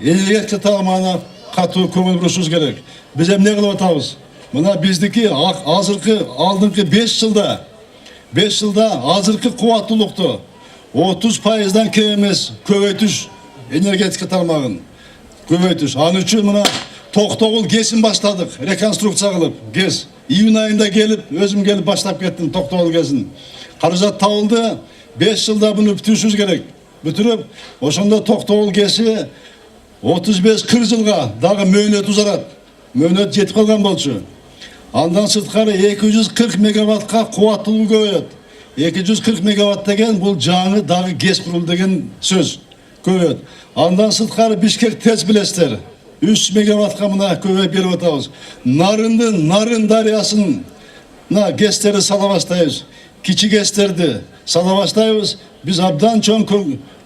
энергетика тагымына катуу көңүл бурушубуз керек. Биз эми эмне кылып атабыз? Мына биздики азыркы алдыңкы 5 жылда азыркы кубаттуулукту 30%дан кем эмес көбөйтүш, энергетика тармагын көбөйтүш. Анын үчүн мына Токтогул ГЭСин баштадык, реконструкция кылып, ГЭС. Июнь айында келип, өзүм келип баштап кеттим Токтогул ГЭСин. Каражат табылды, 5 жылда буну бүтүрүшүбүз керек. Бүтүрүп, ошондо Токтогул ГЭСи 35-40 жылга дагы мөөнөт узарат. Мөөнөт жетип калган болчу. Андан сырткары 240 мегаваттка кубаттуулугу көбөйөт. 240 мегаватт деген бул жаңы дагы ГЭС курулду деген сөз. Көбөйөт. Андан сырткары Бишкек ТЭЦ билесиздер. 3 мегаваттка мына көбөйүп берип атабыз. Нарын дарыясын ГЭСтерди сала баштайбыз. Кичи ГЭСтерди сала баштайбыз. Биз абдан чоң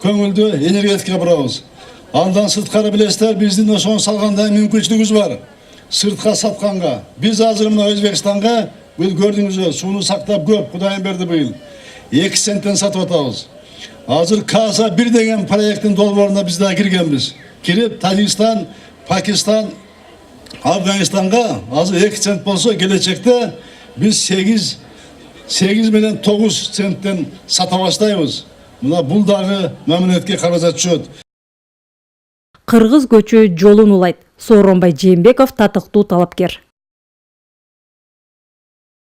көңүлдүү энергетика бурабыз. Андан сырткары билесиздер, биздин ошону салгандай мүмкүнчүлүгүбүз бар. Сыртка сатканга. Биз азыр мына Өзбекстанга бул көрдүңүздөр, сууну сактап көп, Кудайым берди быйыл. 2 центтен сатып атабыз. Азыр Каса 1 деген проекттин долбооруна биз да киргенбиз. Кирип Тажикстан, Пакистан, Афганистанга азыр 2 цент болсо, келечекте биз 8 менен 9 центтен сата баштайбыз. Мына бул дагы мамлекетке каражат түшөт. Кыргыз көчү жолун улайт. Сооронбай Жээнбеков татыктуу талапкер.